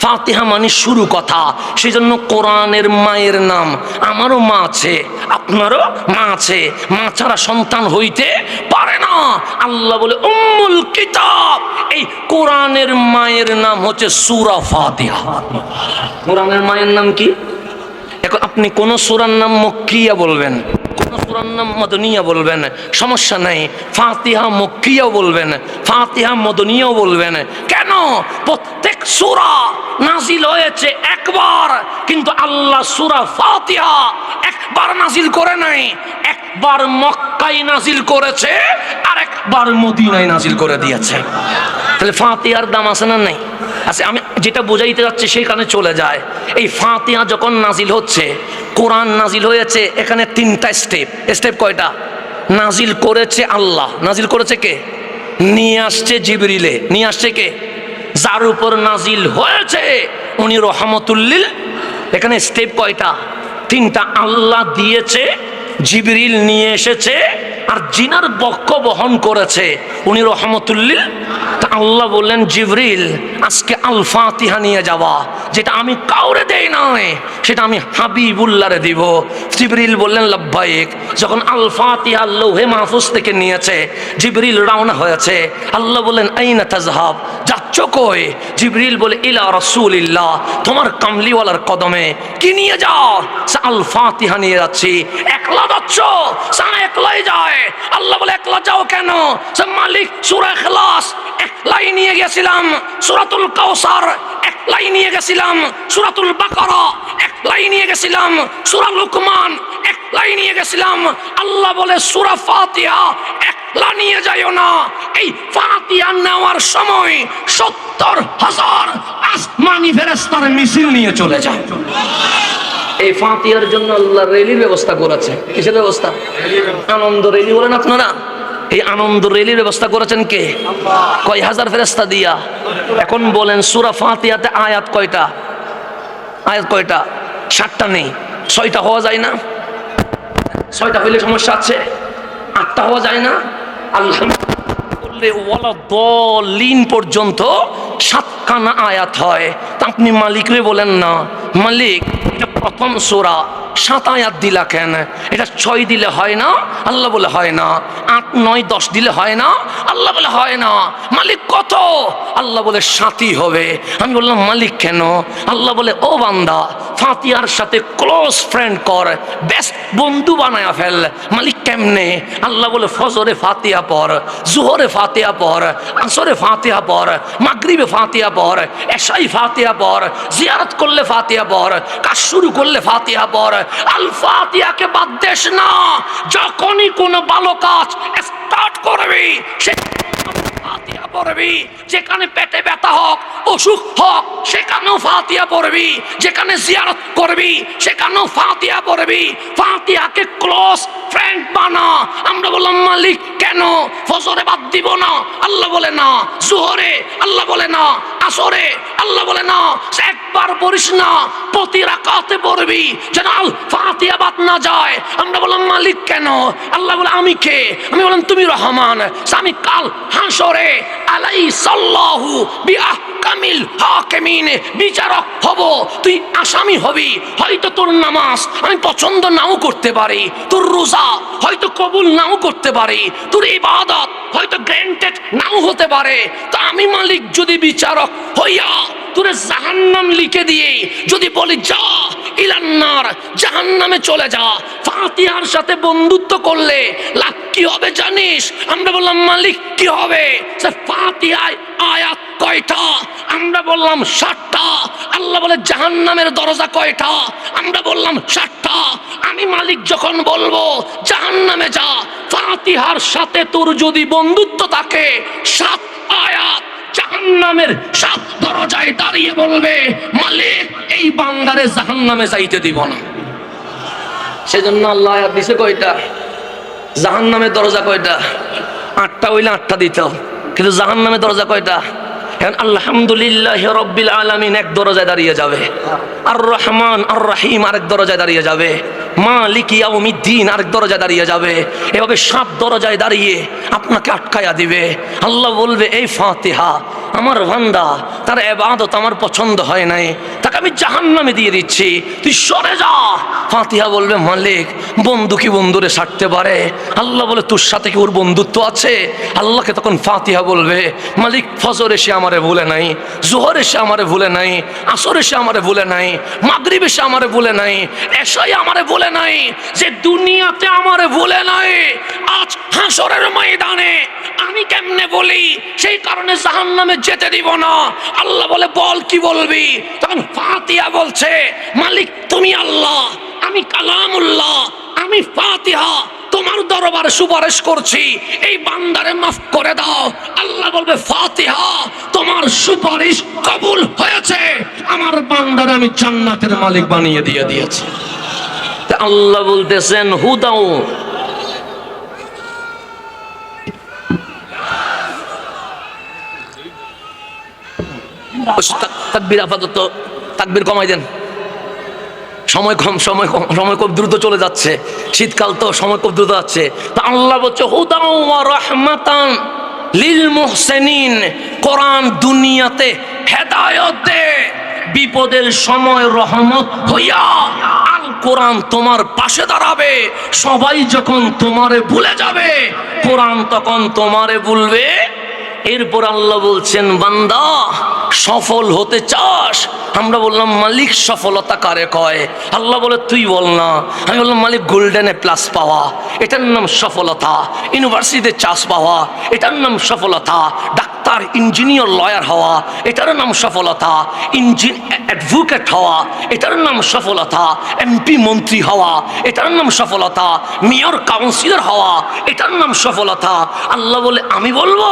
ফাতিহা মানে শুরু কথা। সেজন্য কোরআনের মায়ের নাম, আমারও মা আছে, আপনারও মা আছে, মা ছাড়া সন্তান হইতে পারে না। আল্লাহ বলে উম্মুল কিতাব, এই কোরআনের মায়ের নাম হচ্ছে সূরা ফাতিহা। কোরআনের মায়ের নাম কি? এখন আপনি কোন সূরার নাম মক্কিয়া বলবেন, কোন সূরার নাম মদনিয়া বলবেন, সমস্যা নাই। ফাতিহা মক্কিয়াও বলবেন, ফাতিহা মদনিয়াও বলবেন। কেন? প্রত্যেক সূরা নাজিল হয়েছে একবার, কিন্তু আল্লাহ সূরা ফাতিহা একবার নাজিল করে নাই। একবার মক্কায় নাজিল করেছে, আর একবার মদিনায় নাজিল করে দিয়েছে। তাহলে ফাতিহার দাম আছে না নাই? আচ্ছা, আমি যেটা বোঝাইতে যাচ্ছি সেখানে চলে যায়। এই ফাতিহা যখন নাজিল হচ্ছে, কোরআন নাজিল হয়েছে, এখানে তিনটা স্টেপ। স্টেপ কয়টা? নাজিল করেছে আল্লাহ, নাজিল করেছে কে? নিয়ে আসছে জিবরিলে, নিয়ে আসছে কে? যার উপর নাজিল হয়েছে উনি রহমতুল্লিল। এখানে স্টেপ কয়টা? তিনটা। আল্লাহ দিয়েছে, জিবরিল নিয়ে এসেছে, আর জিনার বক্ষ বহন করেছে উনি রহমতুল্লিল। তা আল্লাহ বললেন জিবরিল আজকে আল ফাতিহা নিয়ে যাওয়া, যেটা আমি কাউরে দেই নাই, সেটা আমি হাবিবুল্লাহরে দিব। জিবরিল বললেন লাব্বাইক। যখন আল ফাতিহা লৌহে মাহফুজ থেকে নিয়েছে, জিবরিল রওনা হয়েছে। আল্লাহ বললেন আইনা তাজহাব, যাচ্ছ কই? জিবরিল বলে ইলা রাসূলিল্লাহ, তোমার কামলিওয়ালার কদমে। কি নিয়ে যাও? আল ফাতিহা নিয়ে যাচ্ছি। একলা যাচ্ছ? একলাই যায়। আল্লাহ বলে একলা যাও কেন? মালিক সূরা ইখলাস একলাই নিয়ে গেছিলাম, সূরাতুল কাউসার একলাই নিয়ে গেছিলাম, সূরাতুল বাকারা একলাই নিয়ে গেছিলাম, সূরা লুকমান একলাই নিয়ে গেছিলাম। আল্লাহ বলে সূরা ফাতিহা একলা নিয়ে যাইও না। এই ফাতিহা নেওয়ার সময় ৭০,০০০ আসমানি ফেরেশতার মিছিল নিয়ে চলে যায়। এই ফাতিহার জন্য আল্লাহ রেলির ব্যবস্থা করেছে। কিসের ব্যবস্থা? আনন্দ রেলি বলেন আপনারা। এই আনন্দ রেলির ব্যবস্থা করেছেন কে? কয় হাজার ফেরেশতা দিয়া। এখন বলেন সূরা ফাতিহাতে আয়াত কয়টা? আয়াত কয়টা? ৭টা নেই। ৬টা হওয়া যায় না? ৬টা হইলে সমস্যা আছে। ৮টা হওয়া যায় না? আলহামদুলিল্লাহ বললে ওয়ালা দলিন পর্যন্ত ৭খানা আয়াত হয়। তা আপনি মালিকরে বলেন না, মালিক এটা প্রথম সূরা, ৭ আয়াত দিলা কেন? এটা ৬ দিলে হয় না? আল্লাহ বলে হয় না। ৮, ৯, ১০ দিলে হয় না? আল্লাহ বলে হয় না। মালিক কত? আল্লাহ বলে ৭ই হবে। আমি বললাম মালিক কেন? আল্লাহ বলে ও বান্দা, ফাতিহার সাথে ক্লোজ ফ্রেন্ড কর, বেস্ট বন্ধু বানায়া ফেল। মালিক কেমনে? আল্লাহ বলে ফজরে ফাতিহা পড়, জোহরে ফাতিহা পড়, আসরে ফাতিহা পড়, মাগরিবে ফাতিহা পড়, এশাই ফাতিহা পড়, জিয়ারত করলে ফাতিহা পড়, কাজ শুরু করলে ফাতিহা পড়। আল ফাতিহাকে বাদ দেস না। যখনই কোনো ভালো কাজ স্টার্ট করবি সে ফাতিহা পড়বি। যেখানে পেটে ব্যথা হোক, অসুখ হোক, সেখানেও ফাতিহা পড়বি। যেখানে জিয়ারত করবি সেখানেও ফাতিহা পড়বি। ফাতিহাকে ক্লোজ ফ্রেন্ড বানা। আমরা বললাম মালিক কেন? ফজরে বাদ দিব না? আল্লাহ বলে না। জোহরে? আল্লাহ বলে না। আসরে? আল্লাহ বলে না। একবার পড়িস না, প্রতি রাকাতে পড়বি, যেন আল ফাতিহা বাদ না যায়। আমরা বললাম মালিক কেন? আল্লাহ বলে আমি কে? আমি বললাম তুমি রহমান। আমি কাল হাসরে আলাইসাল্লাহু বিআহকামিল হাকিমিন, বিচারক হব, তুই আসামি হবি। হয়তো তোর নামাজ আমি পছন্দ নাও করতে পারি, তোর রোজা হয়তো কবুল নাও করতে পারি, তোর ইবাদত হয়তো গ্র্যান্টেড নাও হতে পারে। তা আমি মালিক যদি বিচারক হইয়া তোরে জাহান্নাম লিখে দিয়ে যদি বলি যা ইলান্নার, জাহান্নামে চলে যা, ফাতিহার সাথে বন্ধুত্ব করলে লাভ কি হবে জানিস? আমরা বললাম মালিক কি হবে? ফাতিহায় আয়াত কয়টা? আমরা বললাম ৭টা। আল্লাহ বলে জাহান্নামের দরজা কয়টা? আমরা বললাম ৭টা। আমি মালিক যখন বলবো জাহান্নামে যা, ফাতিহার সাথে তোর যদি বন্ধুত্ব থাকে, ৭ আয়াত জাহান্নামের ৭ দরজায় দাঁড়িয়ে বলবে মালিক এই বান্দারে জাহান্নামে যাইতে দিব না। সেজন্য আল্লাহ আয়াত দিছে কয়টা? জাহান্নামের দরজা কয়টা? ৮টা হইলে ৮টা দিত, কিন্তু জাহান্নামের দরজা কয়টা? এখন আলহামদুলিল্লাহ রব্বিল আলামিন এক দরজায় দাঁড়িয়ে যাবে, আর রহমান আর রহিম আরেক দরজায় দাঁড়িয়ে যাবে, মালিক ইয়াউমিদ্দিন আরেক দরজায় দাঁড়িয়ে যাবে। এভাবে ৭ দরজায় দাঁড়িয়ে আপনাকে আটকায়া দিবে। আল্লাহ বলবে এই ফাতিহা আমার বান্দা, তার ইবাদত আমার পছন্দ হয় নাই, তাকে আমি জাহান্নামে দিয়ে দিচ্ছি, তুই সরে যা। ফাতিহা বলবে মালিক, বন্ধু কি বন্ধুরে ছাড়তে পারে? আল্লাহ বলে তোর সাথে কি ওর বন্ধুত্ব আছে? আল্লাহকে তখন ফাতিহা বলবে মালিক, ফজর এসে আমারে ভুলে নাই, জোহর এসে আমারে ভুলে নাই, আসর এসে আমারে ভুলে নাই, মাগরিব এসে আমারে ভুলে নাই, এশাই আমারে ভুলে নাই, যে দুনিয়াতে আমারে ভুলে নাই, আজ হাসরের ময়দানে আমি কেমনে বলি? সেই কারণে জাহান্নামে যেতে দিব না। আল্লাহ বলে বল কি বলবি? তখন ফাতিহা বলছে মালিক তুমি আল্লাহ, আমি কালামুল্লাহ, আমি ফাতিহা তোমার দরবারে সুপারিশ করছি, এই বান্দারে মাফ করে দাও। আল্লাহ বলবে ফাতিহা তোমার সুপারিশ কবুল হয়েছে, আমার বান্দারে আমি জান্নাতের মালিক বানিয়ে দিয়েছি। আল্লাহ বলতেছেন হুদাও, তাকবীর আপাতত তাকবীর কমাই দেন, সময় কম, সময় খুব দ্রুত চলে যাচ্ছে, শীতকাল তো সময় খুব দ্রুত যাচ্ছে। তা আল্লাহ বলছে হুদাও ওয়া রাহমাতান লিল মুহসিনিন, কোরআন দুনিয়াতে হেদায়েত দে, বিপদের সময় রহমত হইয়া আল কোরআন তোমার পাশে দাঁড়াবে। সবাই যখন তোমারে ভুলে যাবে, কোরআন তখন তোমারে ভুলবে। এরপর আল্লাহ বলছেন বান্দা সফল হতে চাস? আমরা বললাম মালিক সফলতা কারে কয়? আল্লাহ বলে তুই বল না। আমি বললাম মালিক গোল্ডেনে প্লাস পাওয়া, এটার নাম সফলতা। ইউনিভার্সিটিতে চান্স পাওয়া, এটার নাম সফলতা। ডাক্তার, ইঞ্জিনিয়ার, লয়ার হওয়া, এটার নাম সফলতা। অ্যাডভোকেট হওয়া, এটার নাম সফলতা। এমপি মন্ত্রী হওয়া, এটার নাম সফলতা। মেয়র, কাউন্সিলর হওয়া, এটার নাম সফলতা। আল্লাহ বলে আমি বলবো?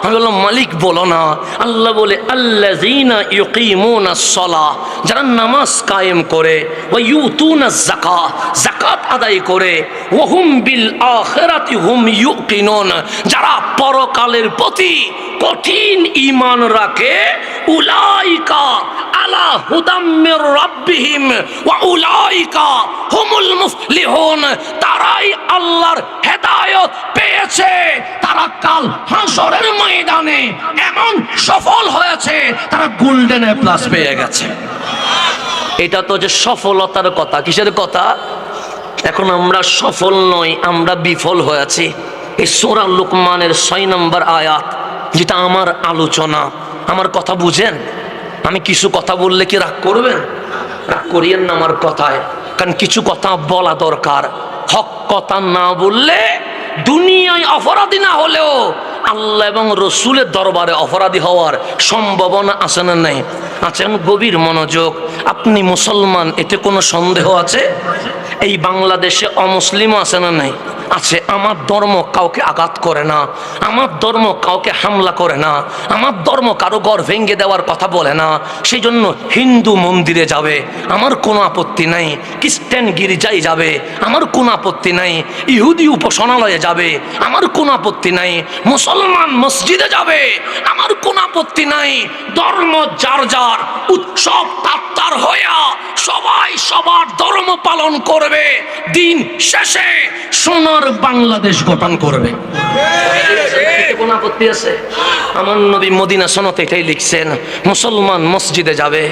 আমি বললাম মালিক বলো না। আল্লাহ বলে আল্লাযীনা ইউকিমুনাস সালাহ, যারা নামাজ কায়েম করে, ওয়া ইউতুনাজ যাকাত, যাকাত আদায় করে, ওয়া হুম বিল আখিরাতি হুম ইউকিনুন, যারা পরকালের প্রতি কঠিন ঈমান রাখে, উলাইকা আলা হুদাম মির রাব্বিহিম ওয়া উলাইকা হুমুল মুফলিহুন, তারাই আল্লাহর হেদায়েত পেয়েছে, তারা কাল হাসরের ময়দানে এমন সফল হয়েছে, তারা গোল্ডেন প্লাস পেয়ে গেছে। এটা তো যে সফলতার কথা, কিসের কথা? এখন আমরা সফল নই, আমরা বিফল হয়েছি। এই সূরা লুকমানের 6 নম্বর আয়াত, যেটা আমার আলোচনা, আমার কথা বুঝেন। আমি কিছু কথা বললে কি রাগ করবেন? রাগ করিয়েন না আমার কথায়, কারণ কিছু কথা বলা দরকার। হক কথা না বললে দুনিয়ায় অপরাধী না হলেও আল্লাহ এবং রসুলের দরবারে অপরাধী হওয়ার সম্ভাবনা আছে না নাই? আছেন। গভীর মনোযোগ। আপনি মুসলমান, এতে কোনো সন্দেহ আছে? এই বাংলাদেশে অমুসলিমও আছে না নাই? আছে। আমার ধর্ম কাউকে আঘাত করে না, আমার ধর্ম কাউকে হামলা করে না, আমার ধর্ম কারো ঘর ভেঙে দেওয়ার কথা বলে না। সেই জন্য হিন্দু মন্দিরে যাবে, আমার কোনো আপত্তি নাই। খ্রিস্টান গির্জায় যাবে, আমার কোনো আপত্তি নাই। ইহুদি উপাসনালয়ে যাবে, আমার কোনো আপত্তি নাই। মুসলমান মসজিদে যাবে, আমার কোনো আপত্তি নাই। ধর্ম যার যার, উৎসব তার হইয়া সবাই সবার ধর্ম পালন করবে। দিন শেষে সোনার বাংলাদেশ গঠন করবে। কোন আপত্তি আছে? আমার নবী মদিনা সনদে এটাই লিখছেন। মুসলমান মসজিদে যাবে,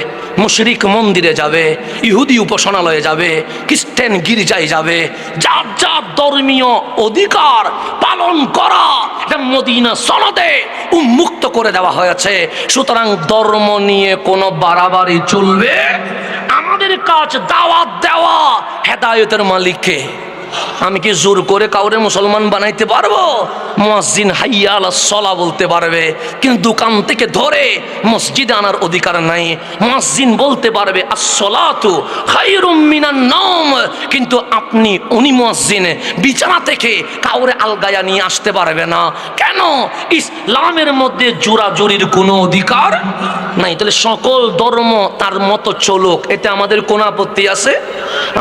মুশরিক মন্দিরে যাবে, ইহুদি উপাসনালয়ে যাবে, খ্রিস্টান গির্জায় যাবে, যার যার ধর্মীয় অধিকার পালন করা এটা মদিনা সনদে উন্মুক্ত করে দেওয়া হয়েছে। সুতরাং ধর্ম নিয়ে কোনো বাড়াবাড়ি চলবে। আমাদের কাজ দাওয়াত দেওয়া। হেদায়েতের মালিককে আমি কি জোর করে কাউরে মুসলমান বানাইতে পারবো? মুয়াজ্জিন হাইয়া আলাস সালাহ বলতে পারবে, কিন্তু দোকান থেকে ধরে মসজিদে আনার অধিকার নাই। মুয়াজ্জিন বলতে পারবে আস-সালাতু খায়রুম মিনান নাওম, কিন্তু উনি মুয়াজ্জিন বিছানা থেকে কাউরে আলগায়া নিয়ে আসতে পারবে না। কেন? ইসলামের মধ্যে জোরাজুরির কোনো অধিকার নাই। তাহলে সকল ধর্ম তার মতো চলুক, এতে আমাদের কোনো আপত্তি আছে?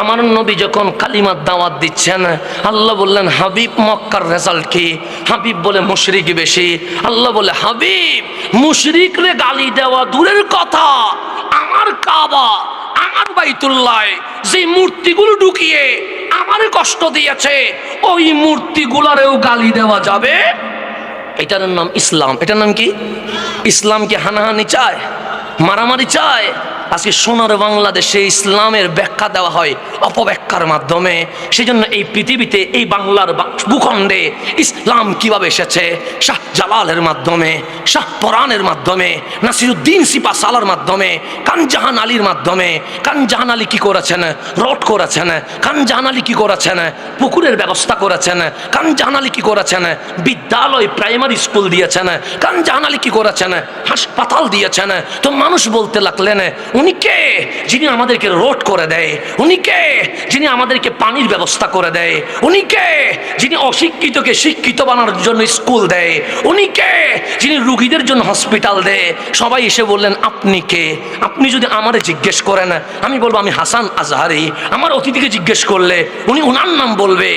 আমার নবী যখন কালিমার দাওয়াত দিচ্ছেন, আল্লাহ বললেন হাবিব মক্কার রেজাল্ট কি? হাবিব বলে মুশরিক বেশি। আল্লাহ বলে হাবিব মুশরিকরে গালি দেওয়া দূরের কথা, আমার কাবা, আমার বাইতুল্লাহ যে মূর্তিগুলো ঢুকিয়ে আমারে কষ্ট দিয়েছে, ওই মূর্তিগুলারেও গালি দেওয়া যাবে। এটার নাম ইসলাম। এটার নাম কি? ইসলাম কি হানাহানি চায়, মারামারি চায়? আজকে সোনার বাংলাদেশে ইসলামের ব্যাখ্যা দেওয়া হয় অপব্যাখ্যার মাধ্যমে। সেই জন্য এই পৃথিবীতে, এই বাংলার ভূখণ্ডে ইসলাম কিভাবে এসেছে, শাহ জালালের মাধ্যমে, শাহ পরানের মাধ্যমে, নাসিরুদ্দিন সিপা সালার মাধ্যমে, খানজাহান আলীর মাধ্যমে। খানজাহান আলী কি করেছেন? রোড করেছেন। খানজাহান আলী কি করেছেন? পুকুরের ব্যবস্থা করেছেন। খানজাহান আলী কি করেছেন? বিদ্যালয়, প্রাইমারি স্কুল দিয়েছেন। খানজাহান আলী কি করেছেন? হাসপাতাল দিয়েছেন। তো মানুষ বলতে লাগলেন, উনি কে যিনি আমাদেরকে রোড করে দেয়? উনি কে যিনি আমাদেরকে পানির ব্যবস্থা করে দেয়? উনি কে যিনি অশিক্ষিতকে শিক্ষিত বানানোর জন্য স্কুল দেয়? উনি কে যিনি রুগীদের জন্য হসপিটাল দেয়? সবাই এসে বললেন, আপনি কে? আপনি যদি আমারে জিজ্ঞেস করেন, আমি বলবো আমি হাসান আজহারি। আমার অতিথিকে জিজ্ঞেস করলে উনি ওনার নাম বলবে।